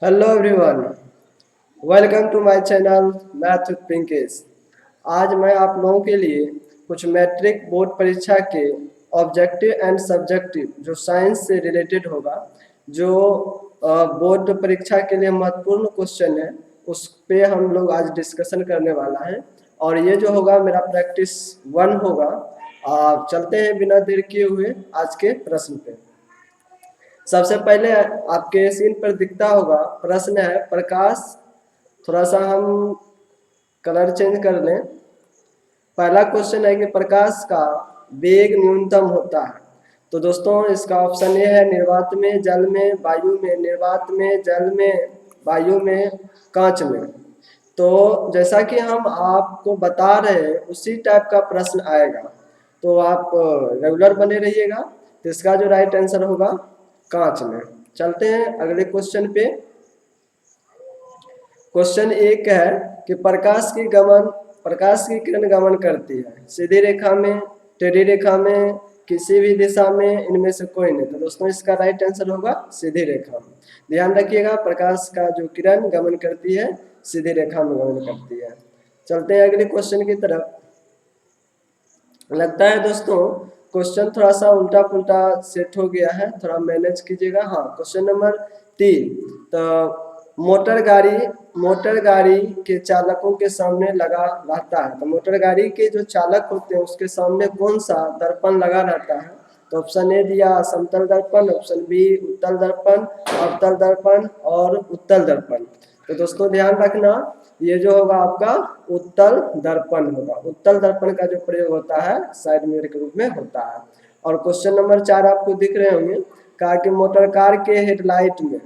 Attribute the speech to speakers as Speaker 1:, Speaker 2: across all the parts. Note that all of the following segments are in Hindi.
Speaker 1: Hello everyone, welcome to my channel math with Pinkesh. आज मैं आप लोगों के लिए कुछ मैट्रिक बोर्ड परीक्षा के ऑब्जेक्टिव एंड सब्जेक्टिव जो साइंस से रिलेटेड होगा, जो बोर्ड परीक्षा के लिए महत्वपूर्ण क्वेश्चन है, उस पे हम लोग आज डिस्कशन करने वाला है। और ये जो होगा मेरा प्रैक्टिस 1 होगा। चलते हैं बिना देर किए हुए आज के प्रश्न पे। सबसे पहले आपके स्क्रीन पर दिखता होगा प्रश्न है प्रकाश। थोड़ा सा हम कलर चेंज कर लें। पहला क्वेश्चन है कि प्रकाश का वेग न्यूनतम होता है। तो दोस्तों इसका ऑप्शन ए है निर्वात में, जल में, वायु में। निर्वात में, जल में, वायु में, कांच में। तो जैसा कि हम आपको बता रहे हैं उसी टाइप का प्रश्न आएगा, तो आप रेगुलर बने रहिएगा। तो इसका जो राइट आंसर होगा कांच में। चलते हैं अगले क्वेश्चन पे। क्वेश्चन एक है कि प्रकाश की किरण गमन करती है सीधी रेखा में, टेढ़ी रेखा में, किसी भी दिशा में, इनमें से कोई नहीं। तो दोस्तों इसका राइट आंसर होगा सीधी रेखा में। ध्यान रखिएगा, प्रकाश का जो किरण गमन करती है सीधी रेखा में गमन करती है। चलते हैं अगले क्वेश्चन की तरफ। लगता है दोस्तों क्वेश्चन थोड़ा सा उल्टा पुल्टा सेट हो गया है, थोड़ा मैनेज कीजिएगा। हाँ, क्वेश्चन नंबर 3। तो मोटर गाड़ी के चालकों के सामने लगा रहता है। तो मोटर गाड़ी के जो चालक होते हैं उसके सामने कौन सा दर्पण लगा रहता है? तो ऑप्शन ए दिया समतल दर्पण, ऑप्शन बी उत्तल दर्पण, अवतल दर्पण और उत्तल दर्पण। तो दोस्तों ध्यान रखना, ये जो होगा आपका उत्तल दर्पण होगा। उत्तल दर्पण का जो प्रयोग होता है साइड मिरर के रूप में होता है। और क्वेश्चन नंबर 4 आपको दिख रहे होंगे, कहा कि मोटर कार के हेडलाइट में,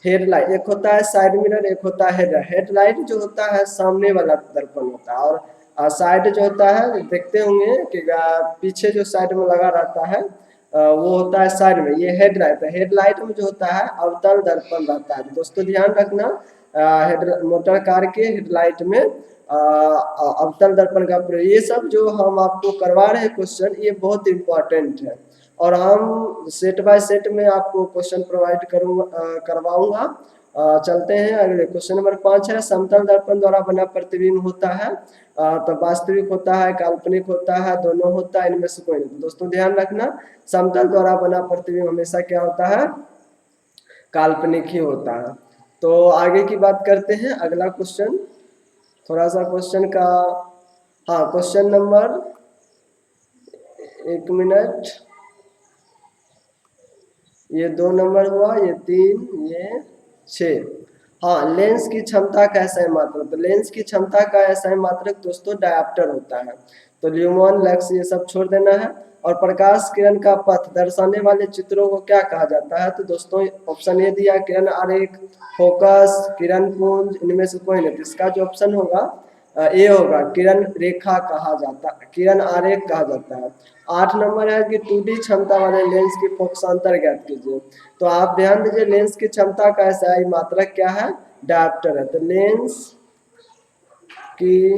Speaker 1: हेडलाइट एक होता है साइड मिरर, एक होता है हेडलाइट जो होता है सामने वाला दर्पण होता है, और साइड जो होता है देखते होंगे कि पीछे जो साइड में लगा रहता है वो होता है साइड में, ये हेडलाइट है। हेडलाइट में जो होता है अवतल दर्पण रहता है। दोस्तों ध्यान रखना, मोटर कार के हेडलाइट में अवतल दर्पण का प्रयोग, ये सब जो हम आपको करवा रहे हैं क्वेश्चन, ये बहुत इंपॉर्टेंट है। और हम सेट बाय सेट में आपको क्वेश्चन प्रोवाइड करवाऊंगा। चलते हैं अगले क्वेश्चन नंबर 5 है, समतल दर्पण द्वारा बना प्रतिबिंब होता है तो वास्तविक होता है, काल्पनिक होता है, दोनों होता है, इनमें से कोई नहीं। तो दोस्तों ध्यान रखना, समतल द्वारा बना प्रतिबिंब हमेशा क्या होता है? काल्पनिक ही होता है। तो आगे की बात करते हैं, अगला क्वेश्चन थोड़ा सा क्वेश्चन का, हाँ क्वेश्चन नंबर, एक मिनट, ये 2 नंबर हुआ, ये 3, ये 6। हाँ, लेंस की क्षमता का SI मात्रक। तो लेंस की क्षमता का SI मात्रक दोस्तों डायप्टर होता है। तो ल्यूमन, लक्स ये सब छोड़ देना है। और प्रकाश किरण का पथ दर्शाने वाले चित्रों को क्या कहा जाता है? तो दोस्तों ऑप्शन ए दिया किरण आरेख, फोकस, किरण पुंज, इनमें से कोई नहीं। तो इसका जो ऑप्शन होगा ए होगा, किरण रेखा कहा जाता है, किरण आरेख कहा जाता है। 8 नंबर है कि 2D क्षमता वाले लेंस की फोकसांतर ज्ञात कीजिए। तो आप ध्यान दीजिए, लेंस की क्षमता का SI मात्रक क्या है? डायप्टर है। तो लेंस की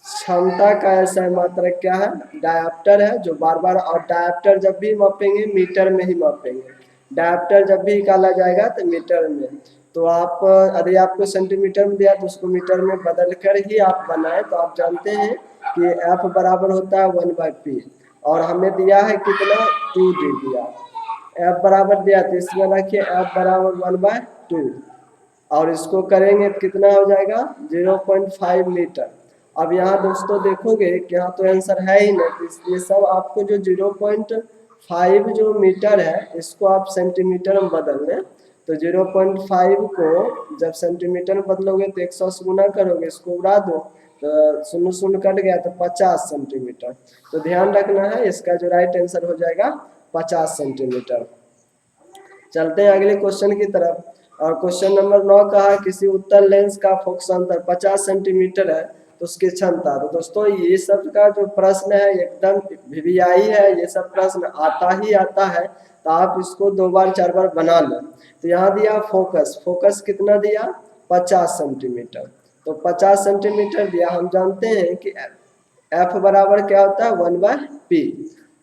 Speaker 1: क्षमता का SI मात्रक क्या है? डायप्टर है, जो बार बार, और डायप्टर जब भी मापेंगे मीटर में ही मापेंगे। डायप्टर जब भी निकाला जाएगा तो मीटर में। तो आप यदि आपको सेंटीमीटर में दिया तो उसको मीटर में बदल कर ही आप बनाए। तो आप जानते हैं कि F बराबर होता है 1/P, और हमें दिया है कितना? 2D दिया। F बराबर दिया तो इसमें रखिए F बराबर 1/2, और इसको करेंगे तो कितना हो जाएगा? 0.5 मीटर। अब यहाँ दोस्तों देखोगे कि यहाँ तो आंसर है ही नहीं, तो इसलिए सब आपको जो 0.5 जो मीटर है इसको आप सेंटीमीटर में बदल लें। तो 0.5 को जब सेंटीमीटर में बदलोगे तो 100 से गुना करोगे, इसको उड़ा दो तो शून्य शून्य कट गया तो 50 सेंटीमीटर। तो ध्यान रखना है, इसका जो राइट आंसर हो जाएगा 50 सेंटीमीटर। चलते हैं अगले क्वेश्चन की तरफ। और क्वेश्चन नंबर 9 कहा किसी उत्तल लेंस का फोकस अंतर 50 सेंटीमीटर है तो उसकी क्षमता। तो दोस्तों ये सब का जो प्रश्न है एकदम VVI है, ये सब प्रश्न आता ही आता है, तो आप इसको 2 बार 4 बार बना लो। तो यहाँ दिया फोकस, फोकस कितना दिया? 50 सेंटीमीटर। तो 50 सेंटीमीटर दिया। हम जानते हैं कि F बराबर क्या होता है? 1/P।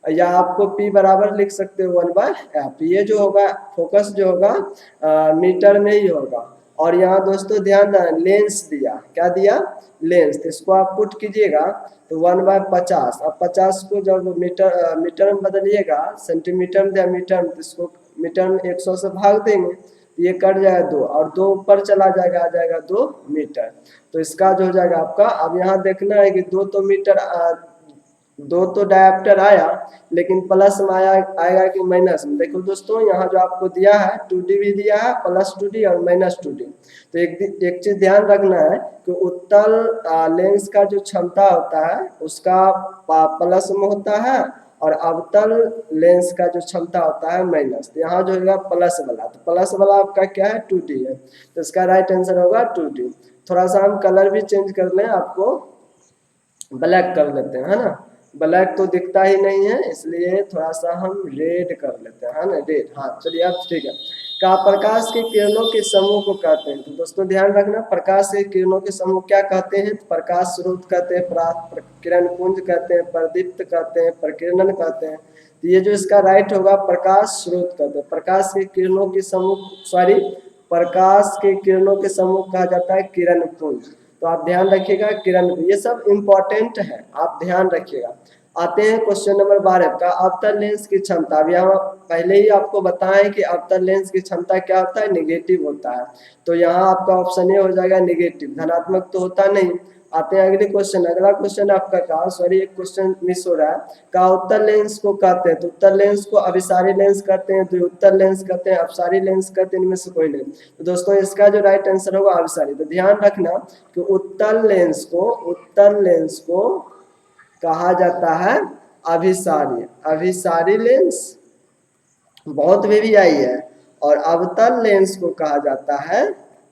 Speaker 1: या आपको P बराबर लिख सकते हो 1/f। ये जो होगा फोकस जो होगा मीटर में ही होगा। और यहाँ दोस्तों ध्यान दें, लेंस दिया, क्या दिया, लेंस, तो इसको आप पुट कीजिएगा तो 1/50। अब 50 को जब मीटर में बदलिएगा, सेंटीमीटर में या मीटर में, तो इसको मीटर में 100 से भाग देंगे, ये कट जाएगा 2 और 2 ऊपर चला जाएगा, आ जाएगा 2 मीटर। तो इसका जो हो जाएगा आपका, अब यहाँ देखना है कि 2 तो मीटर 2 तो डायप्टर आया, लेकिन प्लस में आएगा कि माइनस में। देखो दोस्तों यहाँ जो आपको दिया है 2D भी दिया है, +2D और -2D। तो एक चीज ध्यान रखना है कि उत्तल लेंस का जो क्षमता होता है उसका प्लस में होता है, और अवतल लेंस का जो क्षमता होता है माइनस। तो यहाँ जो होगा प्लस वाला, तो प्लस वाला आपका क्या है, 2D है, तो इसका राइट आंसर होगा 2D। थोड़ा सा हम कलर भी चेंज कर लें, आपको ब्लैक कर लेते हैं, है ना, ब्लैक तो दिखता ही नहीं है, इसलिए थोड़ा सा हम रेड कर लेते हैं, है ना, रेड। हाँ चलिए अब ठीक है। का प्रकाश के किरणों के समूह को कहते हैं, तो दोस्तों ध्यान रखना, प्रकाश के किरणों के समूह क्या कहते हैं, प्रकाश स्रोत कहते हैं, किरण पुंज कहते हैं, प्रदीप्त कहते हैं, प्रकीर्णन कहते हैं। तो ये जो इसका राइट होगा प्रकाश स्रोत कहते हैं। प्रकाश के किरणों के समूह, सॉरी, प्रकाश के किरणों के समूह कहा जाता है किरण पुंज। तो आप ध्यान रखिएगा किरण, ये सब इंपॉर्टेंट है, आप ध्यान रखिएगा। आते हैं क्वेश्चन नंबर 12 का, अवतल लेंस की क्षमता। अब यहाँ पहले ही आपको बताएं कि अवतल लेंस की क्षमता क्या होता है, निगेटिव होता है। तो यहाँ आपका ऑप्शन ए हो जाएगा निगेटिव, धनात्मक तो होता नहीं। आते हैं अगले क्वेश्चन, अगला क्वेश्चन आपका कहा, सॉरी एक क्वेश्चन मिस हो रहा है, का उत्तल लेंस को कहते हैं। तो उत्तल लेंस को अभिसारी लेंस कहते हैं, द्विउत्तल लेंस कहते हैं, अपसारी लेंस कहते हैं, इनमें से कोई नहीं। तो दोस्तों इसका जो राइट आंसर होगा अभिसारी। तो ध्यान रखना कि उत्तल लेंस को कहा जाता है अभिसारी, अभिसारी लेंस बहुत में भी आई है, और अवतल लेंस को कहा जाता है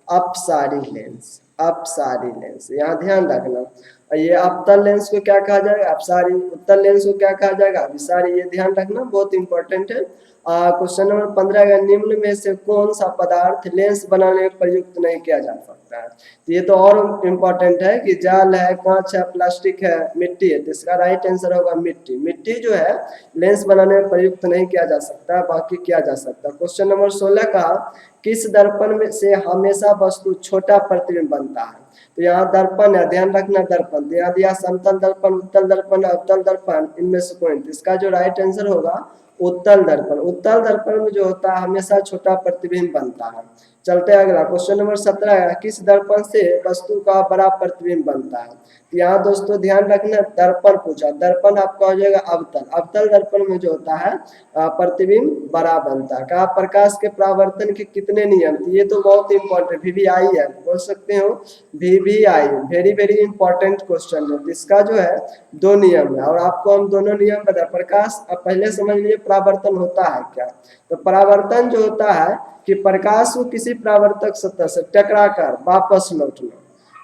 Speaker 1: अपसारी लेंस, अपसारी लेंस, यहाँ ध्यान रखना। ये अवतल लेंस को क्या कहा जाएगा, अपसारी, उत्तल लेंस को क्या कहा जाएगा, अभिसारी, ये ध्यान रखना, बहुत इंपॉर्टेंट है। क्वेश्चन नंबर 15 का, निम्न में से कौन सा पदार्थ लेंस बनाने में प्रयुक्त नहीं किया जा सकता है। तो ये तो और इम्पोर्टेंट है कि जाल है, कांच है, प्लास्टिक है, मिट्टी है। तो इसका राइट आंसर होगा मिट्टी। मिट्टी जो है लेंस बनाने में प्रयुक्त नहीं किया जा सकता, बाकी किया जा सकता। क्वेश्चन नंबर 16 का, किस दर्पण में से हमेशा वस्तु छोटा प्रतिबिंब बनता है। तो यहाँ दर्पण है, ध्यान रखना, दर्पण यहाँ दिया, समतल दर्पण, उत्तल दर्पण, अवतल दर्पण, इनमें से कोई। इसका जो राइट आंसर होगा उत्तल दर्पण। उत्तल दर्पण में जो होता है हमेशा छोटा प्रतिबिंब बनता है। चलते हैं अगला, क्वेश्चन नंबर 17 है, किस दर्पण से वस्तु का बड़ा प्रतिबिंब बनता है। तो यहाँ दोस्तों ध्यान रखना, दर्पण पूछा, दर्पण आपका हो जाएगा अवतल। अवतल दर्पण में जो होता है प्रतिबिंब बड़ा बनता है। कहा प्रकाश के परावर्तन के कितने नियम। ये तो बहुत इंपॉर्टेंट, VVI है, बोल सकते हो VVI, very very important question है। इसका जो है 2 नियम है, और आपको हम दोनों नियम बता। प्रकाश, अब पहले समझ लीजिए परावर्तन होता है क्या। तो परावर्तन जो होता है कि प्रकाश को किसी परावर्तक सतह से टकरा कर वापस लौटना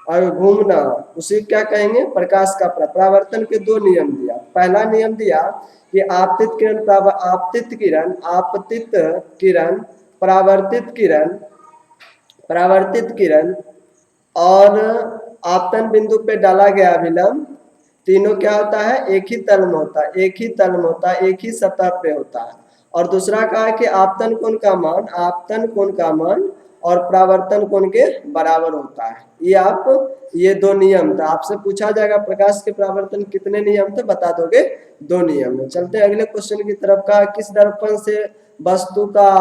Speaker 1: और घूमना, उसी क्या कहेंगे, प्रकाश का परावर्तन के 2 नियम दिया। पहला नियम दिया कि आपतित किरण, आपतित किरण, आपतित किरण, परावर्तित किरण, परावर्तित किरण और आपतन बिंदु पे डाला गया अभिलंब, तीनों क्या होता है, एक ही तल में होता है, एक ही तल में होता है, एक ही सतह पे होता है। और दूसरा कहा है कि आपतन कोण का मान, आपतन कोण का मान और परावर्तन कोण के बराबर होता है। ये 2 नियम था। आपसे पूछा जाएगा प्रकाश के परावर्तन कितने नियम थे, बता दोगे 2 नियम है। चलते हैं अगले क्वेश्चन की तरफ। का किस दर्पण से वस्तु का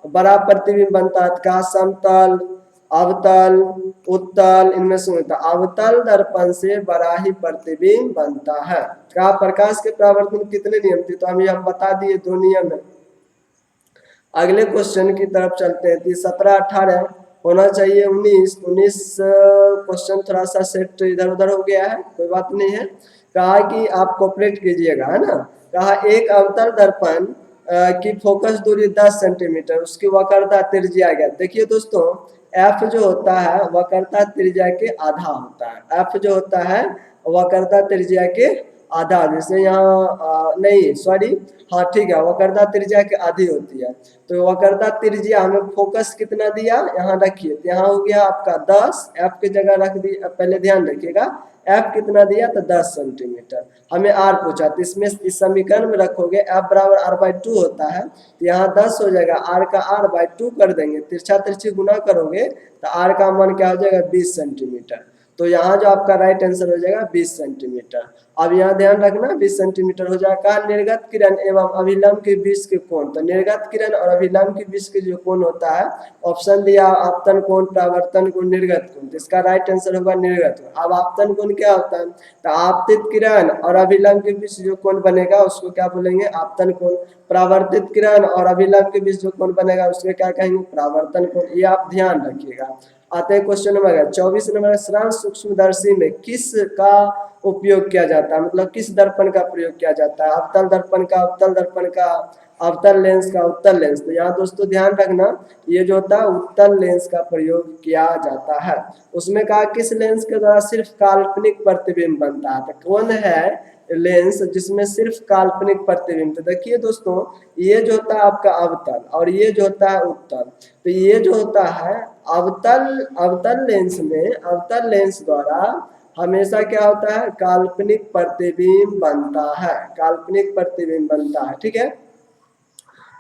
Speaker 1: बड़ा प्रतिबिंब बनता है। का समतल, अवतल, उत्तल, इनमें से होता है। अवतल दर्पण से बड़ा ही प्रतिबिंब बनता है। का प्रकाश के परावर्तन कितने नियम थे, तो हम बता दिए 2 नियम है। अगले क्वेश्चन की तरफ चलते हैं। 17 18 होना चाहिए 19 क्वेश्चन थोड़ा सा सेट इधर उधर हो गया है, कोई बात नहीं है। कहा कि आप कोऑपरेट कीजिएगा, है ना। कहा एक अवतल दर्पण की फोकस दूरी 10 सेंटीमीटर, उसकी वक्रता त्रिज्या ज्ञात। देखिए दोस्तों, एफ जो होता है वक्रता त्रिज्या के आधा होता है। एफ जो होता है वक्रता त्रिज्या के आधा, जैसे यहाँ नहीं, सॉरी, हाँ ठीक है, वक्रता त्रिज्या के आधी होती है। तो वक्रता त्रिज्या हमें फोकस कितना दिया, यहाँ रखिए, यहाँ हो गया आपका 10, एफ की जगह रख दिया, पहले ध्यान रखिएगा एफ कितना दिया तो 10 सेंटीमीटर, हमें आर पूछा, तो इसमें इस समीकरण में रखोगे एफ बराबर आर बाई 2 होता है, तो यहाँ 10 हो जाएगा, आर का आर बाई 2 कर देंगे, तिरछा तिरछी गुना करोगे तो आर का मान क्या हो जाएगा 20 सेंटीमीटर। तो यहाँ जो आपका राइट आंसर हो जाएगा 20 सेंटीमीटर। अब यहाँ ध्यान रखना 20 सेंटीमीटर हो जाएगा। निर्गत किरण एवं अभिलंब के बीच के कोण, तो निर्गत किरण और अभिलंब के बीच के जो कोण होता है, ऑप्शन दिया आपतन कोण, परावर्तन कोण, निर्गत कोण, तो इसका राइट आंसर होगा निर्गत कोण। अब आपतन कोण क्या होता है, तो आपतित किरण और अभिलंब के बीच जो कोण बनेगा उसको क्या बोलेंगे, आपतन कोण। परावर्तित किरण और अभिलंब के बीच जो कोण बनेगा उसको क्या कहेंगे, परावर्तन कोण। ये आप ध्यान रखिएगा। आते हैं क्वेश्चन नंबर 24 नंबर, श्रृंग सूक्ष्मदर्शी में किस का उपयोग किया जाता है, मतलब किस दर्पण का प्रयोग किया जाता है, अवतल दर्पण का, उत्तल दर्पण का, अवतल लेंस का, उत्तल लेंस। तो यहाँ दोस्तों ध्यान रखना, ये जो होता है उत्तल लेंस का प्रयोग किया जाता है। उसमें कहा किस लेंस के द्वारा सिर्फ काल्पनिक प्रतिबिंब बनता है, तो कौन है लेंस जिसमें सिर्फ काल्पनिक प्रतिबिंब। तो देखिए दोस्तों, ये जो होता है आपका अवतल और ये जो होता है उत्तल, तो ये जो होता है अवतल लेंस में, अवतल लेंस द्वारा हमेशा क्या होता है, काल्पनिक प्रतिबिंब बनता है, काल्पनिक प्रतिबिंब बनता है, ठीक है।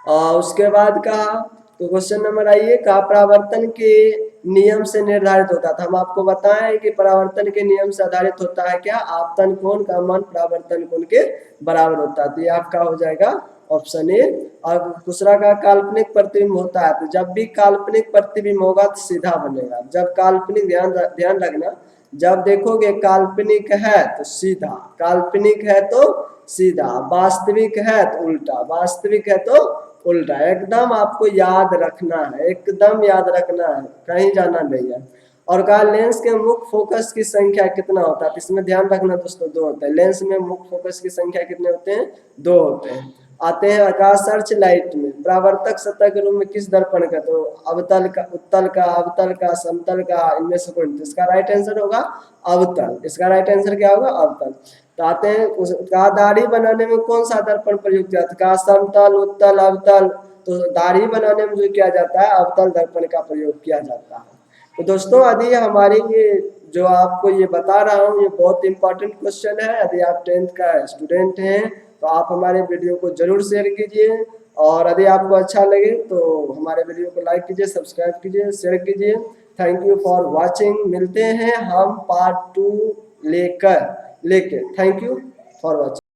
Speaker 1: और उसके बाद कहा, तो क्वेश्चन नंबर आइए, कहा परावर्तन के नियम से निर्धारित होता था। हम आपको बताएं कि परावर्तन के नियम से आधारित होता है क्या, आपतन कोण का मान परावर्तन कोण के बराबर होता है, तो ये आपका हो जाएगा ऑप्शन ए। और दूसरा का काल्पनिक प्रतिबिंब होता है, तो जब भी काल्पनिक प्रतिबिंब होगा तो सीधा बनेगा। जब काल्पनिक, ध्यान रखना, जब देखोगे काल्पनिक है तो सीधा, काल्पनिक है तो सीधा, वास्तविक है तो उल्टा, वास्तविक है तो उल्टा। एकदम आपको याद रखना है, एकदम याद रखना है, कहीं जाना नहीं है। और कहा लेंस के मुख्य फोकस की संख्या कितना होता है, इसमें ध्यान रखना दोस्तों, 2 होते हैं। लेंस में मुख्य फोकस की संख्या कितने होते हैं, 2 होते हैं। आते हैं आकाश सर्च लाइट में परावर्तक सतह के रूप में किस दर्पण का, तो अवतल का, उत्तल का, अवतल का, समतल का, इनमें से कौन, तो इसका राइट आंसर होगा अवतल। इसका राइट आंसर क्या होगा, अवतल। तो आते हैं कहा दाढ़ी बनाने में कौन सा दर्पण प्रयुक्त किया, कहा समतल, उत्तल, अवतल। तो दाढ़ी बनाने में जो किया जाता है अवतल दर्पण का प्रयोग किया जाता है। तो दोस्तों यदि हमारी ये जो आपको ये बता रहा हूँ ये बहुत इंपॉर्टेंट क्वेश्चन है, यदि आप 10th का स्टूडेंट हैं तो आप हमारे वीडियो को जरूर शेयर कीजिए, और यदि आपको अच्छा लगे तो हमारे वीडियो को लाइक कीजिए, सब्सक्राइब कीजिए, शेयर कीजिए। Thank you for watching. मिलते हैं हम पार्ट 2 लेके। Thank you for watching.